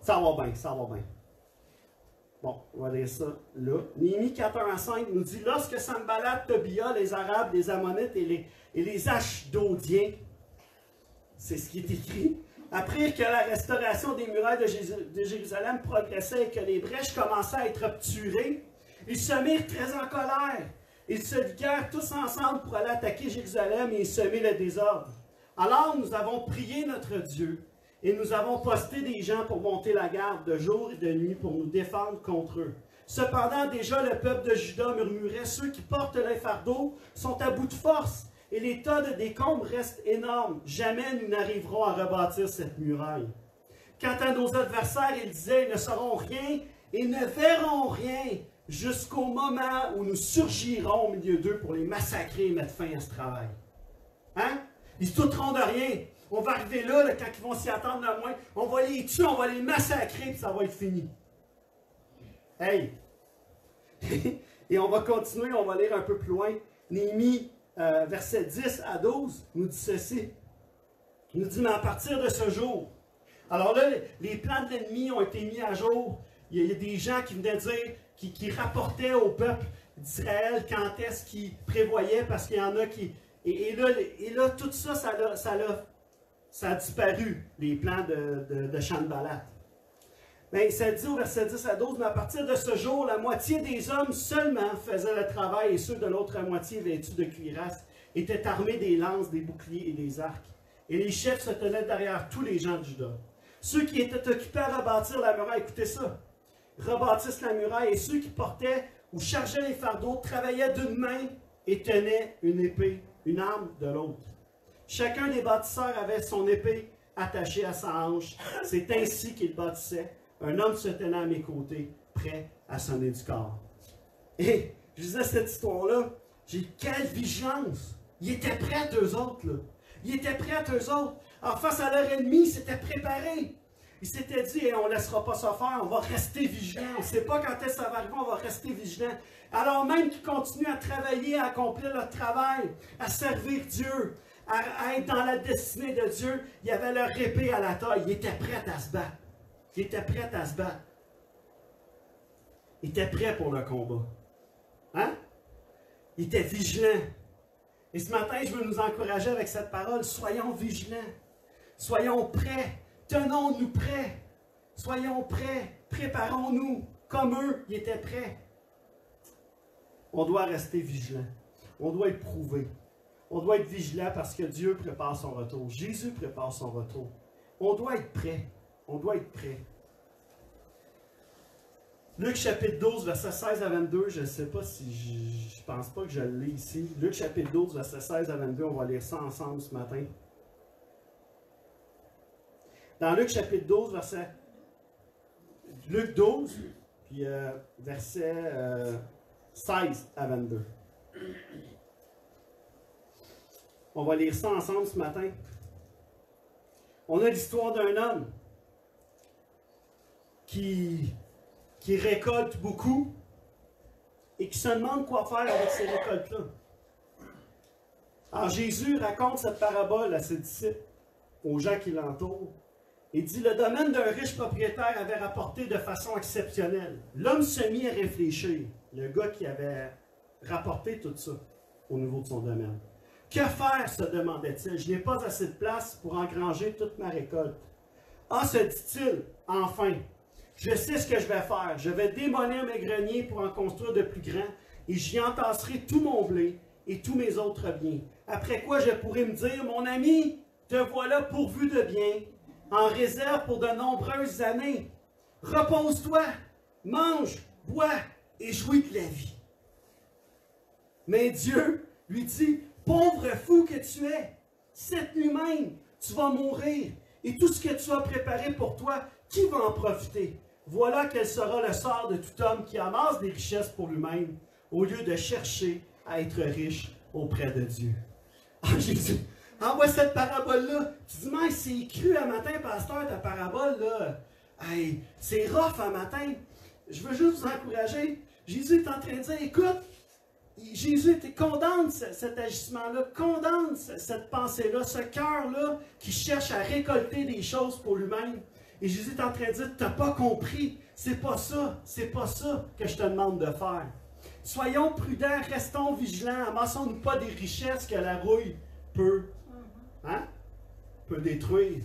Speaker 1: Ça va bien. Bon, on va lire ça là. Néhémie 4, 1 à 5 nous dit, lorsque Sanballat, Tobia, les Arabes, les Ammonites et les Ashdodiens, c'est ce qui est écrit, apprirent que la restauration des murailles de Jérusalem progressait et que les brèches commençaient à être obturées, ils se mirent très en colère. Ils se liguèrent tous ensemble pour aller attaquer Jérusalem et y semer le désordre. Alors nous avons prié notre Dieu et nous avons posté des gens pour monter la garde de jour et de nuit pour nous défendre contre eux. Cependant, déjà le peuple de Juda murmurait, ceux qui portent les fardeaux sont à bout de force. Et les tas de décombres restent énormes. Jamais nous n'arriverons à rebâtir cette muraille. Quant à nos adversaires, ils disaient, ils ne sauront rien et ne verront rien jusqu'au moment où nous surgirons au milieu d'eux pour les massacrer et mettre fin à ce travail. Hein? Ils se douteront de rien. On va arriver là, quand ils vont s'y attendre le moins. On va les tuer, on va les massacrer, puis ça va être fini. Hey! Et on va continuer, on va lire un peu plus loin. Néhémie versets 10 à 12, nous dit ceci. Il nous dit, mais à partir de ce jour, alors là, les plans de l'ennemi ont été mis à jour. Il y a des gens qui venaient dire, qui rapportaient au peuple d'Israël quand est-ce qu'ils prévoyaient, parce qu'il y en a qui... Et là, tout ça, ça a disparu, les plans de Sanballat. Mais ça dit au verset 10 à 12, mais à partir de ce jour, la moitié des hommes seulement faisaient le travail et ceux de l'autre moitié vêtus de cuirasse étaient armés des lances, des boucliers et des arcs. Et les chefs se tenaient derrière tous les gens de Juda. Ceux qui étaient occupés à rebâtir la muraille, écoutez ça, rebâtissent la muraille et ceux qui portaient ou chargeaient les fardeaux travaillaient d'une main et tenaient une épée, une arme de l'autre. Chacun des bâtisseurs avait son épée attachée à sa hanche. C'est ainsi qu'ils bâtissaient. Un homme se tenait à mes côtés, prêt à sonner du corps. Et je disais cette histoire-là, j'ai dit, quelle vigilance! Ils étaient prêts, eux autres, là. Ils étaient prêts, eux autres. En face à leur ennemi, ils s'étaient préparés. Ils s'étaient dit, hey, on ne laissera pas ça faire, on va rester vigilants. On ne sait pas quand est-ce que ça va arriver, on va rester vigilants. Alors même qu'ils continuent à travailler, à accomplir leur travail, à servir Dieu, à être dans la destinée de Dieu, il y avait leur épée à la taille. Ils étaient prêts à se battre. Ils étaient prêts à se battre. Ils étaient prêts pour le combat. Hein? Ils étaient vigilants. Et ce matin, je veux nous encourager avec cette parole. Soyons vigilants. Soyons prêts. Tenons-nous prêts. Soyons prêts. Préparons-nous comme eux, ils étaient prêts. On doit rester vigilants. On doit être prouvé. On doit être vigilant parce que Dieu prépare son retour. Jésus prépare son retour. On doit être prêt. On doit être prêt. Luc chapitre 12, versets 16 à 22, je ne sais pas si je pense pas que je le lis ici. Luc chapitre 12, versets 16 à 22, on va lire ça ensemble ce matin. Dans Luc chapitre 12, verset Luc 12, puis verset 16 à 22. On va lire ça ensemble ce matin. On a l'histoire d'un homme qui récolte beaucoup et qui se demande quoi faire avec ces récoltes-là. Alors Jésus raconte cette parabole à ses disciples, aux gens qui l'entourent. Il dit, le domaine d'un riche propriétaire avait rapporté de façon exceptionnelle. L'homme se mit à réfléchir, le gars qui avait rapporté tout ça au niveau de son domaine. Que faire, se demandait-il. Je n'ai pas assez de place pour engranger toute ma récolte. Ah, se dit-il, enfin, je sais ce que je vais faire. Je vais démolir mes greniers pour en construire de plus grands et j'y entasserai tout mon blé et tous mes autres biens. Après quoi, je pourrai me dire, mon ami, te voilà pourvu de biens, en réserve pour de nombreuses années. Repose-toi, mange, bois et jouis de la vie. Mais Dieu lui dit, pauvre fou que tu es, cette nuit même, tu vas mourir et tout ce que tu as préparé pour toi, qui va en profiter? Voilà quel sera le sort de tout homme qui amasse des richesses pour lui-même, au lieu de chercher à être riche auprès de Dieu. Ah, Jésus, envoie cette parabole-là. Tu dis, mais c'est cru un matin, pasteur, ta parabole-là. Hey, c'est rough un matin. Je veux juste vous encourager. Jésus est en train de dire, écoute, Jésus condense cet agissement-là, condense cette pensée-là, ce cœur-là qui cherche à récolter des choses pour lui-même. Et Jésus est en train de dire, tu n'as pas compris, c'est pas ça que je te demande de faire. Soyons prudents, restons vigilants, amassons-nous pas des richesses que la rouille peut détruire.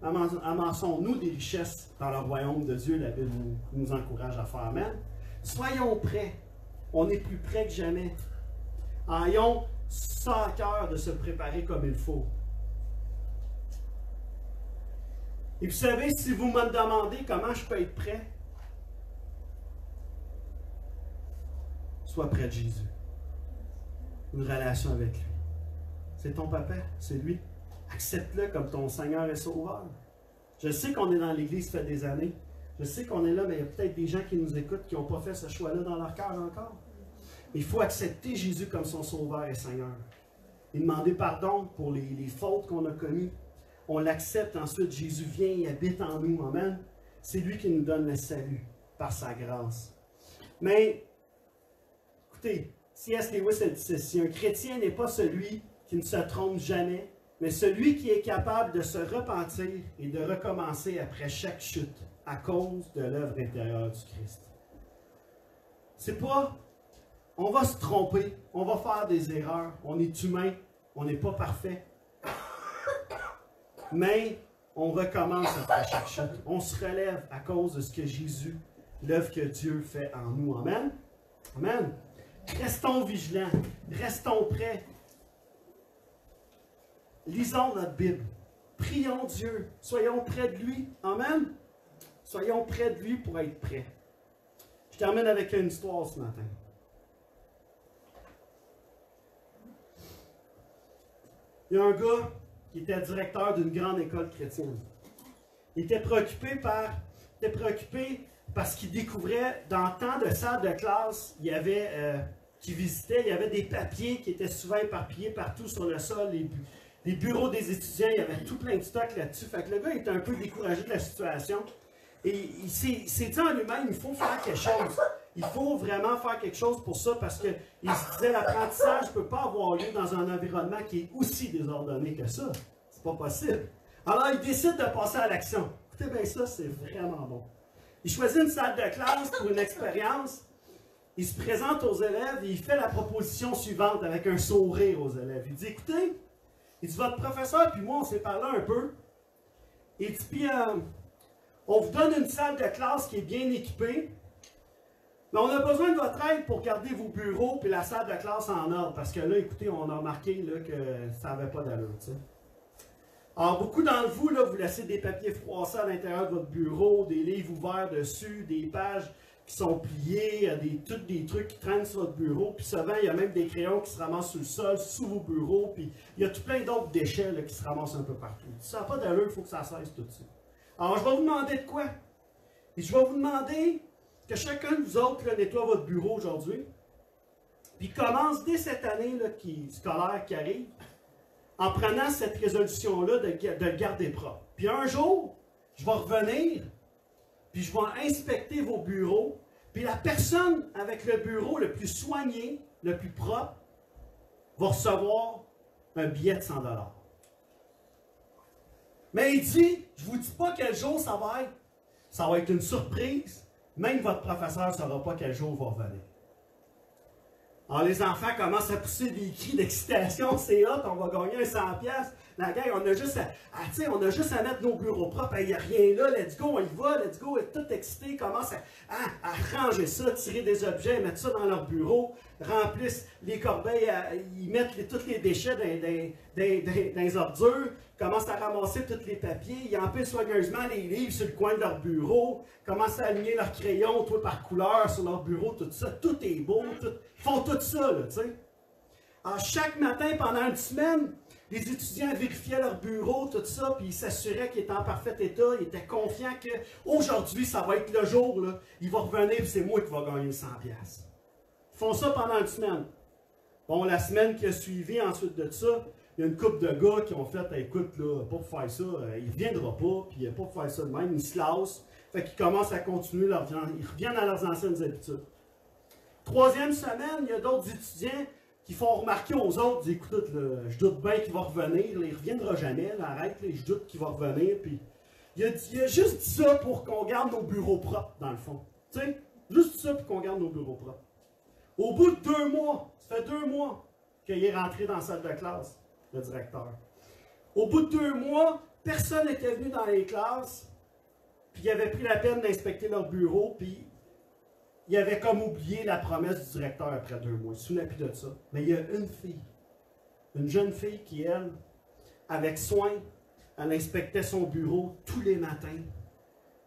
Speaker 1: Amassons-nous des richesses dans le royaume de Dieu, la Bible nous encourage à faire. Amen. Soyons prêts. On est plus près que jamais. Ayons ça à cœur de se préparer comme il faut. Et vous savez, si vous me demandez comment je peux être prêt, sois près de Jésus. Une relation avec lui. C'est ton papa, c'est lui. Accepte-le comme ton Seigneur et Sauveur. Je sais qu'on est dans l'Église, ça fait des années. Je sais qu'on est là, mais il y a peut-être des gens qui nous écoutent qui n'ont pas fait ce choix-là dans leur cœur encore. Il faut accepter Jésus comme son Sauveur et Seigneur. Et demander pardon pour les fautes qu'on a commises. On l'accepte, ensuite Jésus vient et habite en nous. Amen. C'est lui qui nous donne le salut par sa grâce. Mais, écoutez, C.S. Lewis a dit ceci, un chrétien n'est pas celui qui ne se trompe jamais, mais celui qui est capable de se repentir et de recommencer après chaque chute à cause de l'œuvre intérieure du Christ. C'est pas, on va se tromper, on va faire des erreurs, on est humain, on n'est pas parfait. Mais on recommence après chaque chute. On se relève à cause de ce que Jésus, l'œuvre que Dieu fait en nous. Amen? Amen. Restons vigilants. Restons prêts. Lisons notre Bible. Prions Dieu. Soyons près de lui. Amen? Soyons près de lui pour être prêts. Je termine avec une histoire ce matin. Il y a un gars qui était directeur d'une grande école chrétienne. Il était préoccupé parce qu'il découvrait dans tant de salles de classe qu'il visitait, il y avait des papiers qui étaient souvent éparpillés partout sur le sol, les bureaux des étudiants, il y avait tout plein de stock là-dessus. Fait que le gars était un peu découragé de la situation. Et il s'est dit en lui-même, il faut faire quelque chose. Il faut vraiment faire quelque chose pour ça parce qu'il se disait, l'apprentissage ne peut pas avoir lieu dans un environnement qui est aussi désordonné que ça. C'est pas possible. Alors, il décide de passer à l'action. Écoutez bien ça, c'est vraiment bon. Il choisit une salle de classe pour une expérience il se présente aux élèves et il fait la proposition suivante avec un sourire aux élèves. Il dit, écoutez, il dit, votre professeur puis moi, on s'est parlé un peu. Il dit, puis on vous donne une salle de classe qui est bien équipée, mais on a besoin de votre aide pour garder vos bureaux puis la salle de classe en ordre. Parce que là, écoutez, on a remarqué là, que ça n'avait pas d'allure. T'sais. Alors, beaucoup d'entre vous, là, vous laissez des papiers froissés à l'intérieur de votre bureau, des livres ouverts dessus, des pages qui sont pliées, tous des trucs qui traînent sur votre bureau. Puis souvent, il y a même des crayons qui se ramassent sur le sol, sous vos bureaux. Puis il y a tout plein d'autres déchets là, qui se ramassent un peu partout. Ça n'a pas d'allure, il faut que ça cesse tout de suite. Alors, je vais vous demander de quoi? Et je vais vous demander que chacun de vous autres là, nettoie votre bureau aujourd'hui. Puis commence dès cette année là, scolaire qui arrive, en prenant cette résolution-là de le garder propre. Puis un jour, je vais revenir, puis je vais inspecter vos bureaux, puis la personne avec le bureau le plus soigné, le plus propre, va recevoir un billet de 100 $. Mais il dit, je ne vous dis pas quel jour ça va être. Ça va être une surprise. Même votre professeur ne saura pas quel jour va revenir. Alors les enfants commencent à pousser des cris d'excitation. C'est hot, on va gagner un 100$. La gang, on a juste à mettre nos bureaux propres. Il n'y a rien là, let's go, on y va, let's go. Et tout excité, commencent à ranger ça, tirer des objets, mettre ça dans leur bureau, remplissent les corbeilles, ils mettent tous les déchets dans les ordures, commencent à ramasser tous les papiers, ils empilent soigneusement les livres sur le coin de leur bureau, commencent à aligner leurs crayons, tout par couleur sur leur bureau, tout ça, tout est beau, ils font tout ça, là, tu sais. Alors, chaque matin, pendant une semaine, les étudiants vérifiaient leur bureau, tout ça, puis ils s'assuraient qu'ils étaient en parfait état, ils étaient confiants qu'aujourd'hui, ça va être le jour, là. Il va revenir, puis c'est moi qui vais gagner 100$. Ils font ça pendant une semaine. Bon, la semaine qui a suivi, ensuite de ça, il y a une couple de gars qui ont fait, écoute, là, pas pour faire ça, il ne reviendra pas, puis pas pour faire ça de même, ils se lassent. Fait qu'ils commencent à continuer ils reviennent à leurs anciennes habitudes. Troisième semaine, il y a d'autres étudiants qui font remarquer aux autres, disent, écoute, là, je doute bien qu'il va revenir, là, il ne reviendra jamais, là, arrête, là, je doute qu'il va revenir, puis il a juste dit ça pour qu'on garde nos bureaux propres, dans le fond. Tu sais, juste ça pour qu'on garde nos bureaux propres. Au bout de 2 mois, ça fait 2 mois qu'il est rentré dans la salle de classe, le directeur. Au bout de 2 mois, personne n'était venu dans les classes, puis il avait pris la peine d'inspecter leur bureau, puis il avait comme oublié la promesse du directeur après 2 mois. Il ne se souvenait plus de ça. Mais il y a une fille, une jeune fille qui, elle, avec soin, elle inspectait son bureau tous les matins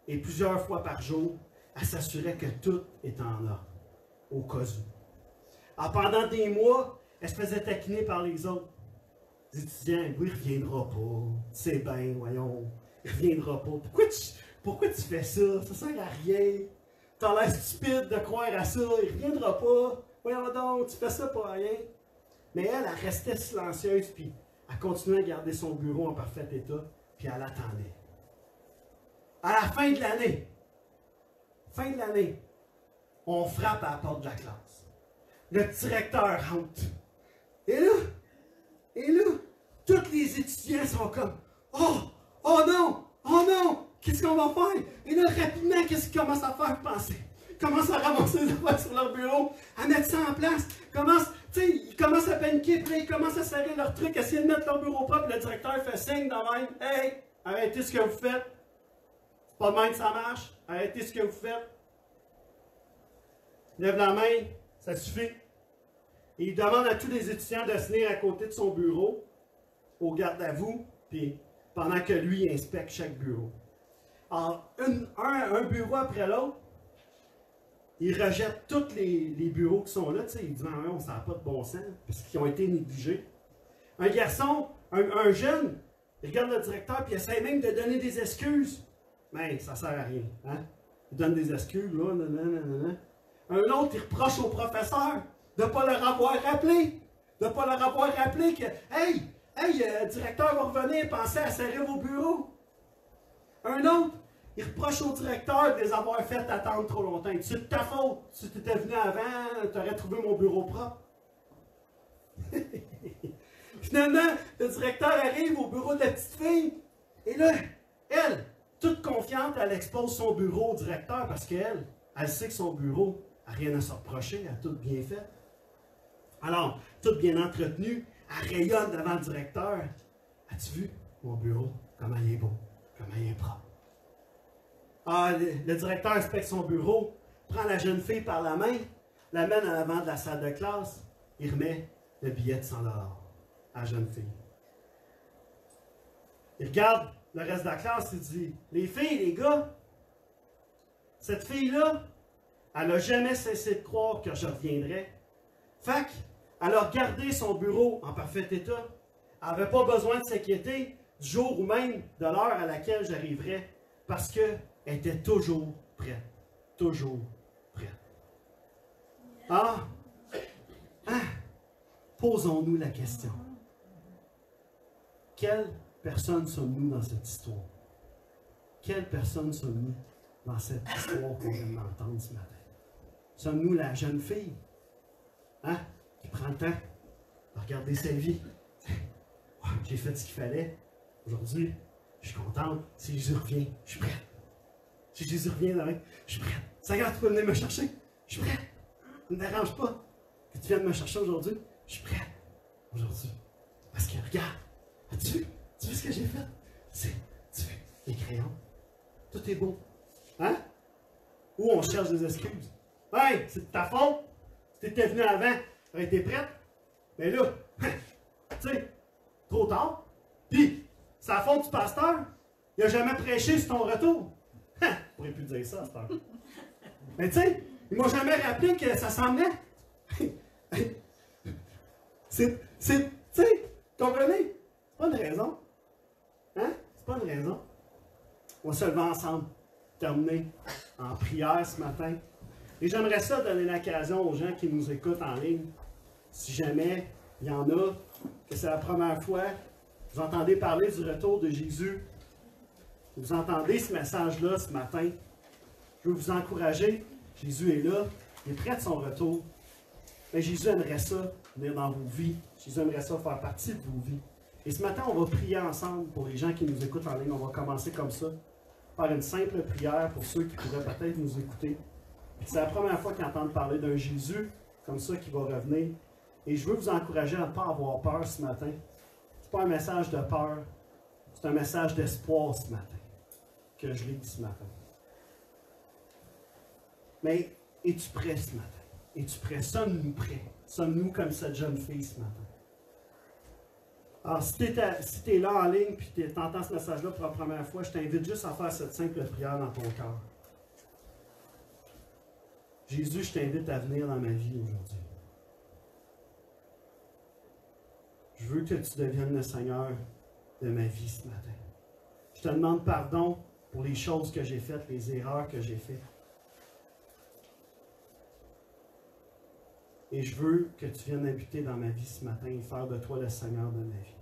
Speaker 1: et plusieurs fois par jour. Elle s'assurait que tout était en ordre, au cas où. Alors, pendant des mois, elle se faisait taquiner par les autres. Les étudiants, oui, il ne reviendra pas. C'est bien, voyons. Il ne reviendra pas. Pourquoi tu fais ça? Ça sert à rien. T'as l'air stupide de croire à ça, il ne reviendra pas. Voyons donc, tu fais ça pour rien. Mais elle restait silencieuse, puis elle continuait à garder son bureau en parfait état, puis elle attendait. À la fin de l'année, on frappe à la porte de la classe. Le directeur rentre. Et là, tous les étudiants sont comme « oh non! Qu'est-ce qu'on va faire? » Et là, rapidement, qu'est-ce qu'ils commencent à faire penser? Ils commencent à ramasser les affaires sur leur bureau, à mettre ça en place. Ils commencent à paniquer, puis ils commencent à serrer leur truc, à essayer de mettre leur bureau propre. Le directeur fait signe dans même. « Hey, arrêtez ce que vous faites. C'est pas de même que ça marche. Arrêtez ce que vous faites. » Lève la main, ça suffit. Et il demande à tous les étudiants de se tenir à côté de son bureau, au garde à vous, puis pendant que lui inspecte chaque bureau. Alors, un bureau après l'autre, il rejette tous les bureaux qui sont là. Il dit, non, ça n'a pas de bon sens, parce qu'ils ont été négligés. Un garçon, un jeune, il regarde le directeur, puis il essaie même de donner des excuses. Mais ça ne sert à rien. Hein? Il donne des excuses, là, nanana. Un autre, il reproche au professeur de ne pas leur avoir rappelé. De ne pas leur avoir rappelé que, hey, le directeur va revenir, pensez à serrer vos bureaux. Un autre, il reproche au directeur de les avoir fait attendre trop longtemps. C'est de ta faute. Si tu étais venu avant, tu aurais trouvé mon bureau propre. Finalement, le directeur arrive au bureau de la petite fille. Et là, elle, toute confiante, elle expose son bureau au directeur parce qu'elle, elle sait que son bureau rien à se reprocher, elle a tout bien fait. Alors, tout bien entretenu, elle rayonne devant le directeur. As-tu vu mon bureau? Comment il est beau, comment il est propre. Ah, le directeur inspecte son bureau, prend la jeune fille par la main, l'amène en avant de la salle de classe, il remet le billet de 100 $ à la jeune fille. Il regarde le reste de la classe et dit, les filles, les gars, cette fille-là, elle n'a jamais cessé de croire que je reviendrais. Fait qu'elle a gardé son bureau en parfait état. Elle n'avait pas besoin de s'inquiéter du jour ou même de l'heure à laquelle j'arriverais parce qu'elle était toujours prête. Toujours prête. Ah! Posons-nous la question. Quelle personne sommes-nous dans cette histoire? Quelle personne sommes-nous dans cette histoire qu'on vient d'entendre ce matin? Sommes-nous la jeune fille qui prend le temps de regarder sa vie? J'ai fait ce qu'il fallait. Aujourd'hui, je suis contente. Si Jésus revient, je suis prête. Si Jésus revient demain, je suis prête. Seigneur, tu peux venir me chercher? Je suis prête. Ça ne me dérange pas que tu viennes me chercher aujourd'hui. Je suis prête aujourd'hui. Parce que regarde, tu vu ce que j'ai fait? Tu vois, les crayons. Tout est beau. Hein? Ou on cherche des excuses. Hey, c'est de ta faute. Si tu étais venu avant, tu aurais été prête. Mais là, tu sais, trop tard. Puis, c'est la faute du pasteur. Il n'a jamais prêché sur ton retour. Je ne pourrais plus dire ça à cette heure. Mais tu sais, il ne m'a jamais rappelé que ça s'en venait. Tu sais, comprenez? C'est pas une raison. Hein? C'est pas une raison. On va se lever ensemble, terminer en prière ce matin. Et j'aimerais ça donner l'occasion aux gens qui nous écoutent en ligne. Si jamais il y en a, que c'est la première fois, vous entendez parler du retour de Jésus, vous entendez ce message-là ce matin, je veux vous encourager. Jésus est là, il est près de son retour. Mais Jésus aimerait ça venir dans vos vies. Jésus aimerait ça faire partie de vos vies. Et ce matin, on va prier ensemble pour les gens qui nous écoutent en ligne. On va commencer comme ça, par une simple prière pour ceux qui pourraient peut-être nous écouter. C'est la première fois qu'ils entendent parler d'un Jésus comme ça qui va revenir. Et je veux vous encourager à ne pas avoir peur ce matin. Ce n'est pas un message de peur, c'est un message d'espoir ce matin, que je lis ce matin. Mais es-tu prêt ce matin? Es-tu prêt? Sommes-nous prêts? Sommes-nous comme cette jeune fille ce matin? Alors, si tu es là en ligne et tu entends ce message-là pour la première fois, je t'invite juste à faire cette simple prière dans ton cœur. Jésus, je t'invite à venir dans ma vie aujourd'hui. Je veux que tu deviennes le Seigneur de ma vie ce matin. Je te demande pardon pour les choses que j'ai faites, les erreurs que j'ai faites. Et je veux que tu viennes habiter dans ma vie ce matin et faire de toi le Seigneur de ma vie.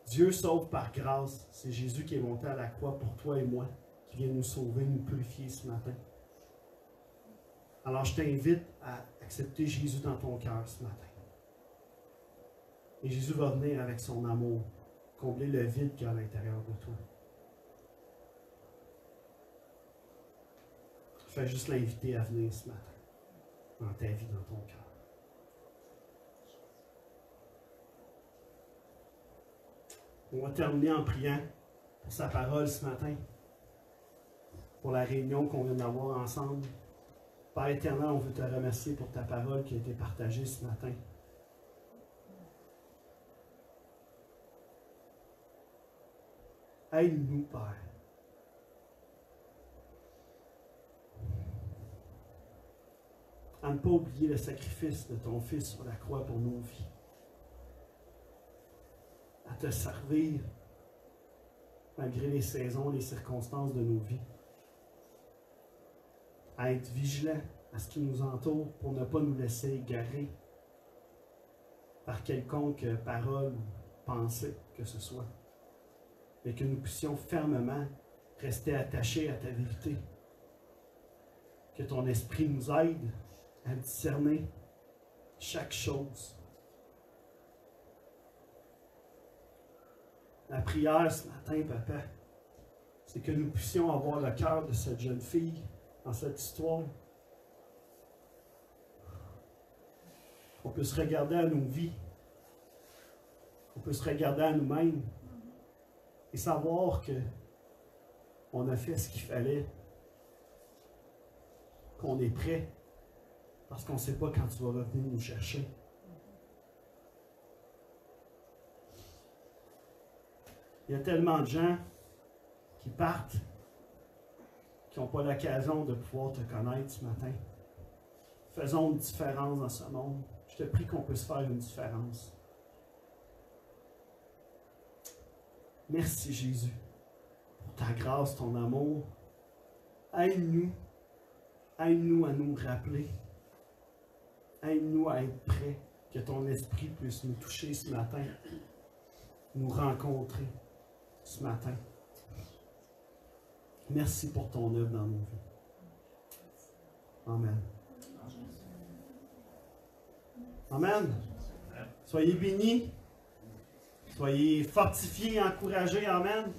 Speaker 1: Dieu sauve par grâce. C'est Jésus qui est monté à la croix pour toi et moi, qui vient nous sauver, nous purifier ce matin. Alors je t'invite à accepter Jésus dans ton cœur ce matin. Et Jésus va venir avec son amour, combler le vide qu'il y a à l'intérieur de toi. Fais juste l'inviter à venir ce matin, dans ta vie, dans ton cœur. On va terminer en priant pour sa parole ce matin, pour la réunion qu'on vient d'avoir ensemble. Père éternel, on veut te remercier pour ta parole qui a été partagée ce matin. Aide-nous, Père. À ne pas oublier le sacrifice de ton Fils sur la croix pour nos vies. À te servir malgré les saisons, les circonstances de nos vies. À être vigilant à ce qui nous entoure pour ne pas nous laisser égarer par quelconque parole ou pensée que ce soit. Mais que nous puissions fermement rester attachés à ta vérité. Que ton esprit nous aide à discerner chaque chose. La prière ce matin, Papa, c'est que nous puissions avoir le cœur de cette jeune fille dans cette histoire. On peut se regarder à nos vies. On peut se regarder à nous-mêmes et savoir que on a fait ce qu'il fallait, qu'on est prêt, parce qu'on ne sait pas quand tu vas revenir nous chercher. Il y a tellement de gens qui partent, qui n'ont pas l'occasion de pouvoir te connaître ce matin. Faisons une différence dans ce monde. Je te prie qu'on puisse faire une différence. Merci Jésus pour ta grâce, ton amour. Aide-nous. Aide-nous à nous rappeler. Aide-nous à être prêts. Que ton esprit puisse nous toucher ce matin. Nous rencontrer ce matin. Merci pour ton œuvre dans nos vies. Amen. Amen. Soyez bénis. Soyez fortifiés, encouragés. Amen.